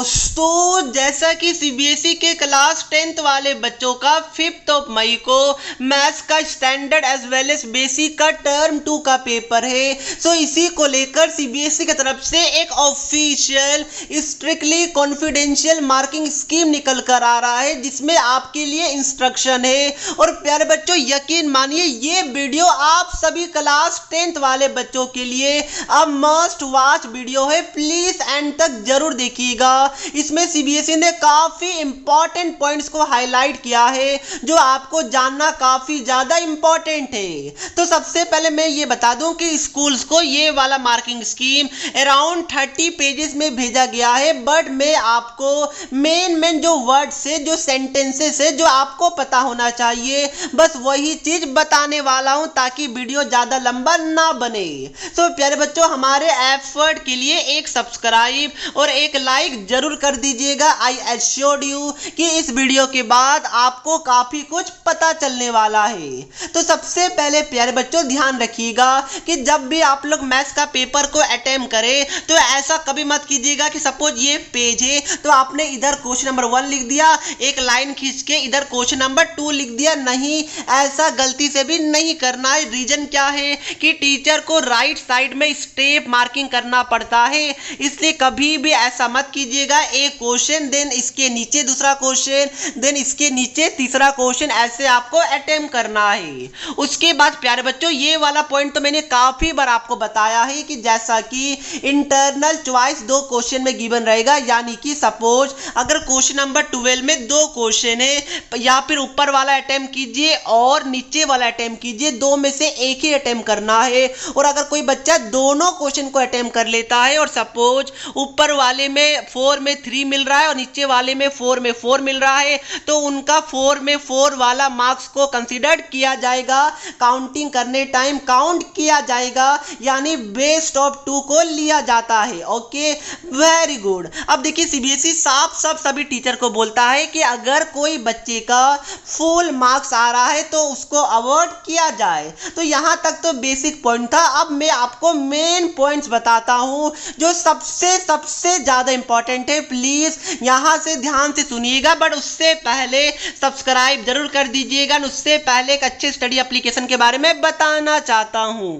दोस्तों, जैसा कि सीबीएसई के क्लास 10th वाले बच्चों का 5 मई को मैथ्स का standard as well as basic का टर्म 2 का पेपर है। सो इसी को लेकर सीबीएसई की तरफ से एक official strictly confidential marking scheme निकल कर आ रहा है, जिसमें आपके लिए इंस्ट्रक्शन है। और प्यारे बच्चों, यकीन मानिए ये वीडियो आप सभी क्लास 10th वाले बच्चों के लिए अब मस्ट वॉच वीडियो है। प्लीज एंड तक जरूर देखिएगा। इसमें सीबीएसई ने काफी इंपॉर्टेंट पॉइंट्स को हाईलाइट किया है, जो आपको जानना काफी ज्यादा इंपॉर्टेंट है। तो सबसे पहले मैं ये बता दूं कि स्कूल्स को ये वाला मार्किंग स्कीम अराउंड 30 पेजेस में भेजा गया है, बट मैं आपको मेन जो वर्ड्स है, जो सेंटेंसेस है, जो आपको पता होना चाहिए, बस वही चीज बताने वाला हूं ताकि वीडियो ज्यादा लंबा ना बने। तो प्यारे बच्चों, हमारे एफर्ट के लिए एक सब्सक्राइब और एक लाइक जरूर कर दीजिएगा। आई एश्योर्ड यू कि इस वीडियो के बाद आपको काफी कुछ पता चलने वाला है। तो सबसे पहले प्यारे बच्चों ध्यान रखिएगा कि जब भी आप लोग मैथ्स का पेपर को अटेम्प्ट करें तो ऐसा कभी मत कीजिएगा कि सपोज ये पेज है तो आपने इधर क्वेश्चन नंबर 1 लिख दिया, एक लाइन खींच के इधर क्वेश्चन नंबर 2 लिख दिया। नहीं, ऐसा गलती से भी नहीं करना है। रीजन क्या है कि टीचर को राइट साइड में स्टेप मार्किंग करना पड़ता है, इसलिए कभी भी ऐसा मत कीजिएगा। एक क्वेश्चन, देन इसके नीचे दूसरा क्वेश्चन, देन इसके नीचे तीसरा क्वेश्चन, ऐसे आपको अटेम्प्ट करना है। उसके बाद प्यारे बच्चों, ये वाला पॉइंट तो मैंने काफी बार आपको बताया है कि जैसा कि इंटरनल चॉइस 2 क्वेश्चन में गिवन रहेगा, यानी कि सपोज अगर क्वेश्चन नंबर 12 में 2 क्वेश्चन है, या फिर ऊपर वाला अटेम्प्ट कीजिए और नीचे वाला अटेम्प्ट कीजिए, 2 में से एक ही अटेम्प्ट करना है। और अगर कोई बच्चा दोनों क्वेश्चन को अटेम्प्ट कर लेता है और सपोज ऊपर वाले में 4 में 3 मिल रहा है और नीचे वाले में 4 में 4 मिल रहा है, तो उनका 4 में 4 वाला मार्क्स को कंसीडर किया जाएगा। काउंटिंग करने टाइम काउंट किया जाएगा, यानी बेस्ट ऑफ 2 को लिया जाता है। Okay, very good. अब देखिए, सीबीएसई साफ साफ सभी टीचर को बोलता है कि अगर कोई बच्चे का फुल मार्क्स आ रहा है तो उसको अवॉर्ड किया जाए। तो यहां तक तो बेसिक पॉइंट था। अब मैं आपको मेन पॉइंट्स बताता हूं जो सबसे ज्यादा इंपॉर्टेंट है। प्लीज यहां से ध्यान से सुनिएगा, बट उससे पहले सब्सक्राइब जरूर कर दीजिएगा। उससे पहले एक अच्छे स्टडी एप्लीकेशन के बारे में बताना चाहता हूं।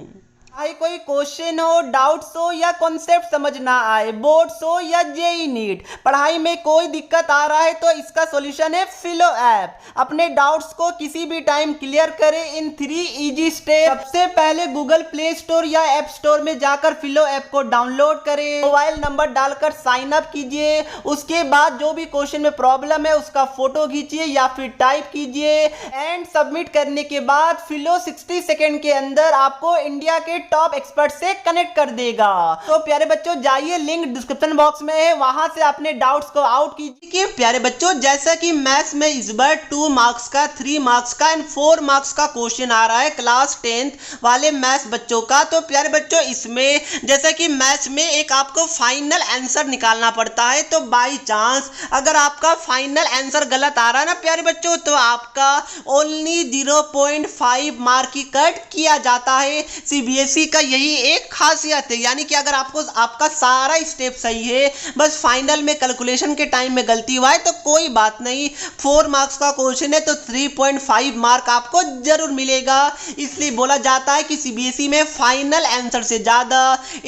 कोई क्वेश्चन हो, डाउट्स हो या कॉन्सेप्ट समझ ना आए, बोर्ड्स हो या जेई नीट, पढ़ाई में कोई दिक्कत आ रहा है तो इसका सॉल्यूशन है फिलो ऐप। अपने डाउट्स को किसी भी टाइम क्लियर करें इन 3 इजी स्टेप। सबसे पहले गूगल प्ले स्टोर या ऐप स्टोर में जाकर फिलो ऐप को डाउनलोड करें, मोबाइल नंबर डालकर साइन अप कीजिए। उसके बाद जो भी क्वेश्चन में प्रॉब्लम है उसका फोटो खींचिए या फिर टाइप कीजिए एंड सबमिट करने के बाद फिलो 60 सेकेंड के अंदर आपको इंडिया के टॉप एक्सपर्ट से कनेक्ट कर देगा। तो प्यारे बच्चों, जाइए, लिंक डिस्क्रिप्शन बॉक्स में है, वहां से अपने डाउट्स को आउट कीजिए। प्यारे बच्चों, जैसा कि मैथ्स में इस बार 2 मार्क्स का, 3 मार्क्स का एंड 4 मार्क्स का क्वेश्चन आ रहा है क्लास 10th वाले मैथ्स बच्चों का। तो प्यारे बच्चों, इसमें जैसा कि मैथ्स में एक आपको फाइनल आंसर निकालना पड़ता है, तो बाई चांस अगर आपका फाइनल आंसर गलत आ रहा है ना प्यारे बच्चों, तो आपका ओनली 0.5 मार्क ही कट किया जाता है। सीबीएसई का यही एक खासियत है, यानी कि अगर आपको आपका सारा स्टेप सही है, बस फाइनल में कैलकुलेशन के टाइम में गलती हुआ है तो कोई बात नहीं। 4 मार्क्स का क्वेश्चन है तो 3.5 मार्क आपको जरूर मिलेगा। इसलिए बोला जाता है कि सीबीएसई में फाइनल आंसर से ज्यादा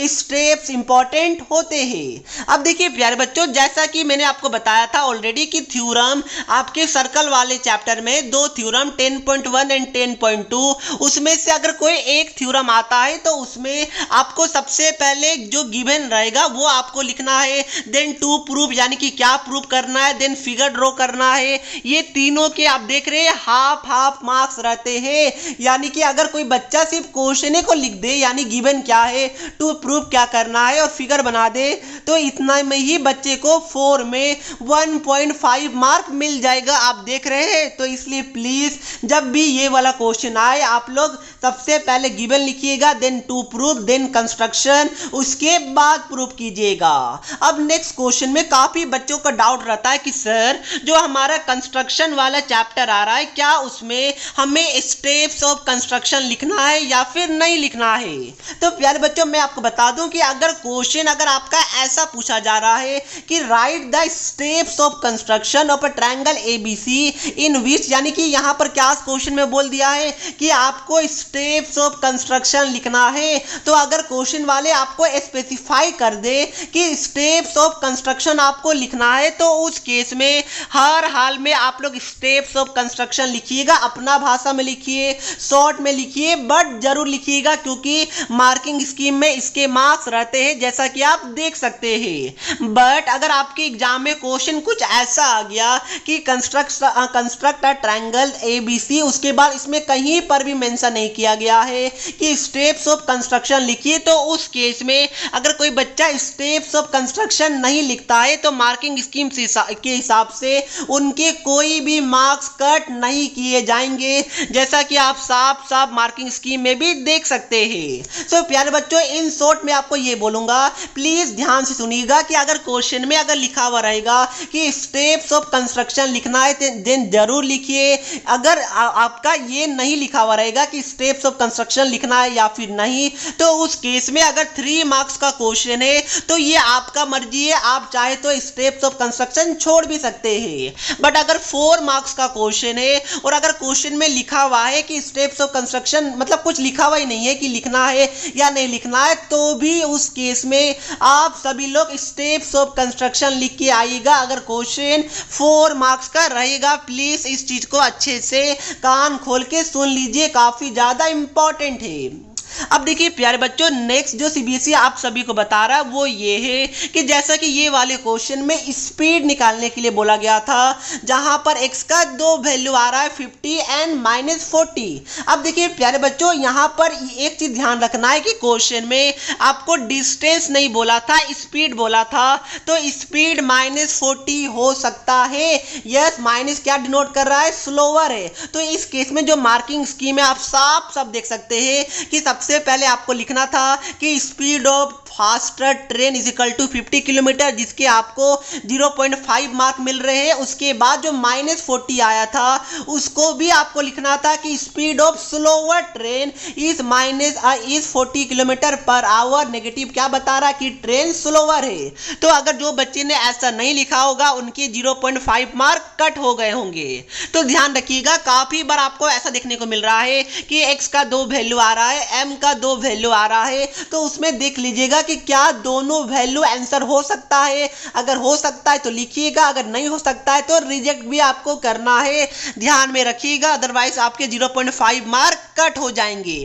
स्टेप्स इंपॉर्टेंट होते हैं। अब देखिए प्यारे बच्चों, जैसा कि मैंने आपको बताया था ऑलरेडी कि थ्योरम आपके सर्कल वाले चैप्टर में 2 थ्योरम 10.1 एंड 10.2, उसमें से अगर कोई एक थ्योरम आता है तो उसमें आपको सबसे पहले जो गिवन रहेगा वो आपको लिखना है, देन टू प्रूफ, यानी कि क्या प्रूफ करना है, देन फिगर ड्रॉ करना है। ये तीनों के आप देख रहे हैं हाफ मार्क्स रहते हैं, यानी कि अगर कोई बच्चा सिर्फ क्वेश्चन को लिख दे, यानी गिवन क्या है, टू प्रूफ क्या करना है और फिगर बना दे, तो इतना में ही बच्चे को 4 में 1.5 मार्क मिल जाएगा। आप देख रहे हैं। तो इसलिए प्लीज जब भी ये वाला क्वेश्चन आए, आप लोग सबसे पहले गिवन लिखिएगा, then to proof, then construction, उसके बाद प्रूफ कीजिएगा। अब नेक्स्ट क्वेश्चन में काफी बच्चों का डाउट रहता है कि सर जो हमारा कंस्ट्रक्शन वाला चैप्टर आ रहा है क्या उसमें हमें स्टेप्स ऑफ कंस्ट्रक्शन लिखना है या फिर नहीं लिखना है। तो प्यारे बच्चों मैं आपको बता दूं कि अगर क्वेश्चन अगर आपका ऐसा पूछा जा रहा है कि right the steps of construction of a triangle ABC in which, यानी कि यहां पर क्या क्वेश्चन में बोल दिया है कि आपको स्टेप्स ऑफ कंस्ट्रक्शन लिखना है, तो अगर क्वेश्चन वाले आपको स्पेसिफाई कर दे कि स्टेप्स ऑफ कंस्ट्रक्शन आपको लिखना है तो उस केस में हर हाल में आप लोग स्टेप्स ऑफ कंस्ट्रक्शन लिखिएगा, अपना भाषा में लिखिए, शॉर्ट में लिखिए, बट जरूर लिखिएगा क्योंकि मार्किंग स्कीम में इसके मार्क्स रहते हैं जैसा कि आप देख सकते हैं। बट अगर आपके एग्जाम में क्वेश्चन कुछ ऐसा आ गया कि कंस्ट्रक्ट अ ट्रायंगल एबीसी, उसके बाद इसमें कहीं पर भी मेंशन नहीं किया गया है कि स्टेप्स ऑफ कंस्ट्रक्शन लिखिए, तो उस केस में अगर कोई बच्चा स्टेप्स ऑफ कंस्ट्रक्शन नहीं लिखता है तो मार्किंग स्कीम के हिसाब से उनके कोई भी मार्क्स कट नहीं किए जाएंगे, जैसा कि आप साफ साफ मार्किंग स्कीम में भी देख सकते हैं। सो प्यारे बच्चों इन शॉर्ट में आपको ये बोलूंगा, प्लीज ध्यान से सुनिएगा कि अगर क्वेश्चन में अगर लिखा हुआ रहेगा कि स्टेप्स ऑफ कंस्ट्रक्शन लिखना है देन जरूर लिखिए। अगर आपका ये नहीं लिखा हुआ रहेगा कि स्टेप्स ऑफ कंस्ट्रक्शन लिखना है या फिर नहीं, तो उस केस में अगर 3 मार्क्स का क्वेश्चन है तो ये आपका मर्जी है, आप चाहे तो स्टेप्स ऑफ कंस्ट्रक्शन छोड़ भी सकते हैं। बट अगर 4 मार्क्स का क्वेश्चन है और अगर क्वेश्चन में लिखा हुआ है कि स्टेप्स ऑफ कंस्ट्रक्शन, मतलब कुछ लिखा हुआ ही नहीं है कि लिखना है या नहीं लिखना है, तो भी उस केस में आप सभी लोग स्टेप्स ऑफ कंस्ट्रक्शन लिख के आइएगा अगर क्वेश्चन 4 मार्क्स का रहेगा। प्लीज इस चीज को अच्छे से कान खोल के सुन लीजिए, काफी ज्यादा इंपॉर्टेंट है। अब देखिए प्यारे बच्चों नेक्स्ट जो सीबीएसई आप सभी को बता रहा है वो ये है कि जैसा कि ये वाले क्वेश्चन में स्पीड निकालने के लिए बोला गया था, जहां पर x का 2 वैल्यू आ रहा है 50 एंड -40। अब देखिए प्यारे बच्चों यहां पर एक चीज ध्यान रखना है कि क्वेश्चन में आपको डिस्टेंस नहीं बोला था, स्पीड बोला था, तो स्पीड -40 हो सकता है। यस, माइनस क्या डिनोट कर रहा है, स्लोअर है। तो इस केस में जो मार्किंग स्कीम है आप साफ साफ देख सकते हैं कि सबसे पहले आपको लिखना था कि speed of faster train is equal to 50 kilometre, जिसके आपको 0.5 मार्क मिल रहे हैं। उसके बाद जो -40 आया था उसको भी आपको लिखना था कि speed of slower train is 40 kilometre per hour. Negative क्या बता रहा है कि ट्रेन स्लोअर है। तो अगर जो बच्चे ने ऐसा नहीं लिखा होगा उनके 0.5 मार्क कट हो गए होंगे। तो ध्यान रखिएगा, काफी बार आपको ऐसा देखने को मिल रहा है कि x का 2 वैल्यू आ रहा है, m का 2 वैल्यू आ रहा है, तो उसमें देख लीजिएगा कि क्या दोनों वैल्यू आंसर हो सकता है। अगर हो सकता है तो लिखिएगा, अगर नहीं हो सकता है तो रिजेक्ट भी आपको करना है, ध्यान में रखिएगा, अदरवाइज आपके 0.5 मार्क कट हो जाएंगे।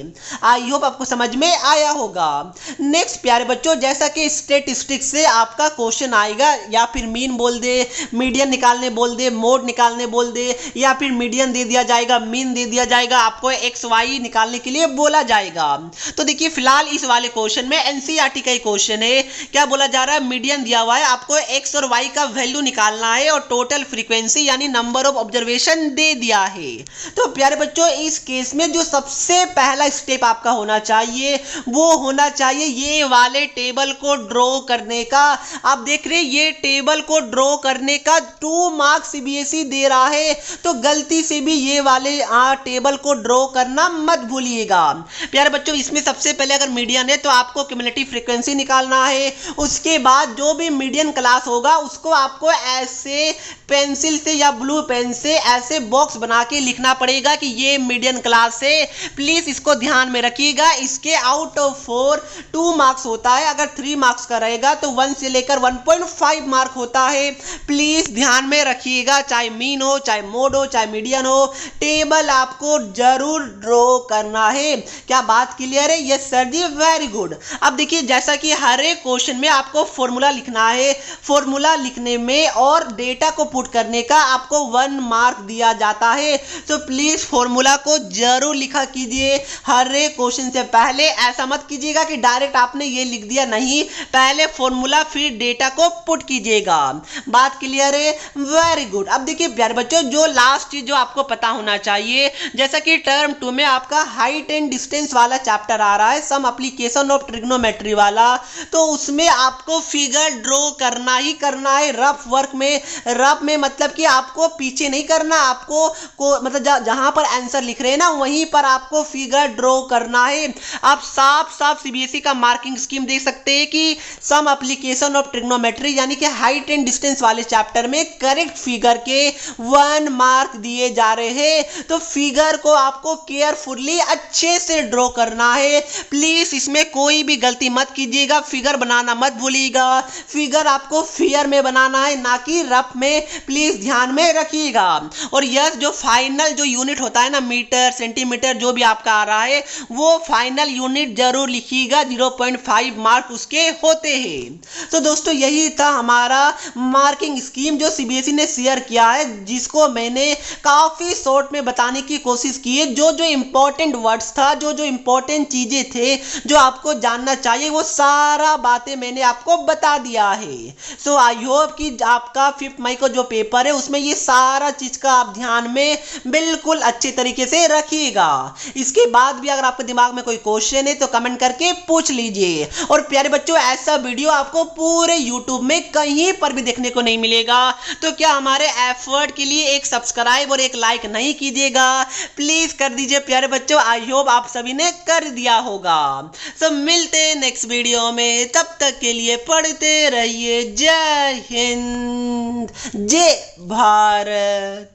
आई होप आपको समझ में आया होगा। नेक्स्ट प्यारे बच्चों, जैसा कि स्टैटिस्टिक्स से आपका क्वेश्चन आएगा, या फिर मीन बोल दे, मीडियन निकालने बोल दे, मोड निकालने बोल दे, या फिर मीडियन दे दिया जाएगा, मीन दे दिया जाएगा, आपको एक्स वाई निकालने के लिए बोला जाएगा। तो देखिए फिलहाल इस वाले क्वेश्चन में एनसीईआरटी का क्वेश्चन है, क्या बोला जा रहा है, मीडियन दिया हुआ है, आपको एक्स और वाई का वैल्यू निकालना है और टोटल फ्रीक्वेंसी यानी नंबर ऑफ ऑब्जर्वेशन दे दिया है। तो प्यारे बच्चों इस केस में जो सबसे पहला स्टेप आपका होना चाहिए वो होना चाहिए ये वाले टेबल को ड्रॉ करने का। आप देख रहे हैं ये टेबल को ड्रॉ करने का 2 मार्क्स सीबीएसई दे रहा है, तो गलती से भी ये वाले टेबल को ड्रॉ करना मत भूलिएगा। प्यारे बच्चों इसमें सबसे पहले अगर मीडियन है तो आपको क्यूमुलेटिव फ्रीक्वेंसी निकालना है, उसके बाद जो भी मीडियन क्लास होगा उसको आपको ऐसे पेंसिल से या ब्लू पेन से ऐसे बॉक्स बना के लिखना पड़ेगा कि ये मीडियन क्लास है। प्लीज इसको ध्यान में रखिएगा। इसके आउट ऑफ 4 2 मार्क्स होता है, अगर 3 मार्क्स का रहेगा तो 1 से लेकर 1.5 मार्क होता है। प्लीज ध्यान में रखिएगा, चाहे मीन हो, चाहे मोड हो, चाहे मीडियन हो, टेबल आपको जरूर ड्रॉ करना है। क्या बात क्लियर है? यस सर जी, वेरी गुड। अब देखिए जैसा कि हर एक क्वेश्चन में आपको फॉर्मूला लिखना है, फॉर्मूला लिखने में और डेटा को पुट करने का आपको 1 मार्क दिया जाता है। तो प्लीज फॉर्मूला को जरूर लिखा देखा कीजिए, हर एक क्वेश्चन से पहले ऐसा मत कीजिएगा कि डायरेक्ट आपने ये लिख दिया, नहीं, पहले फॉर्मूला फिर डेटा को पुट कीजिएगा। बात क्लियर है? Very good. अब देखिए प्यारे बच्चों, जो लास्ट चीज जो आपको पता होना चाहिए, जैसा कि टर्म 2 में आपका हाइट एंड डिस्टेंस वाला चैप्टर आ रहा है, सम एप्लीकेशन ऑफ ट्रिग्नोमेट्री वाला, तो उसमें आपको फिगर ड्रॉ करना ही करना है रफ वर्क में। रफ में मतलब कि आपको पीछे नहीं करना, आपको मतलब जहां पर आंसर लिख रहे हैं ना वहीं पर आपको फिगर ड्रॉ करना है। आप साफ साफ सीबीएसई का मार्किंग स्कीम देख सकते हैं कि सम एप्लीकेशन ऑफ ट्रिग्नोमेट्री यानी कि हाइट एंड डिस्टेंस वाले चैप्टर में करेक्ट फिगर के 1 मार्क दिए जा रहे हैं। तो फिगर को आपको केयरफुली अच्छे से ड्रॉ करना है। प्लीज इसमें कोई भी गलती मत कीजिएगा, फिगर बनाना मत भूलिएगा। फिगर आपको फेयर में बनाना है, ना कि रफ में, प्लीज ध्यान में रखिएगा। और यस, जो फाइनल जो यूनिट होता है ना, मीटर सेंटीमीटर जो भी आपका आ रहा है, वो फाइनल यूनिट जरूर लिखिएगा, 0.5 मार्क उसके होते हैं। तो दोस्तों यही था हमारा मार्किंग स्कीम जो सीबीएसई ने शेयर किया है, जिसको मैंने काफी शॉर्ट में बताने की कोशिश की है। जो जो इंपॉर्टेंट वर्ड्स था, जो जो इंपॉर्टेंट चीजें थे जो आपको जानना चाहिए, वो सारा बातें मैंने आपको बता दिया है। सो आई होप कि आपका 5 मई को जो पेपर है उसमें ये सारा चीज का आप ध्यान में बिल्कुल अच्छे तरीके से रखिएगा। इसके बाद भी अगर आपके दिमाग में कोई क्वेश्चन है तो कमेंट करके पूछ लीजिए। और प्यारे बच्चों, ऐसा वीडियो आपको पूरे यूट्यूब में कहीं पर भी देखने को नहीं मिलेगा, तो क्या हमारे एफर्ट के लिए एक सब्सक्राइब और एक लाइक नहीं कीजिएगा? प्लीज कर दीजिए प्यारे बच्चों। आई होप आप सभी ने कर दिया होगा। सो मिलते हैं नेक्स्ट वीडियो में, तब तक के लिए पढ़ते रहिए। जय हिंद, जय भारत।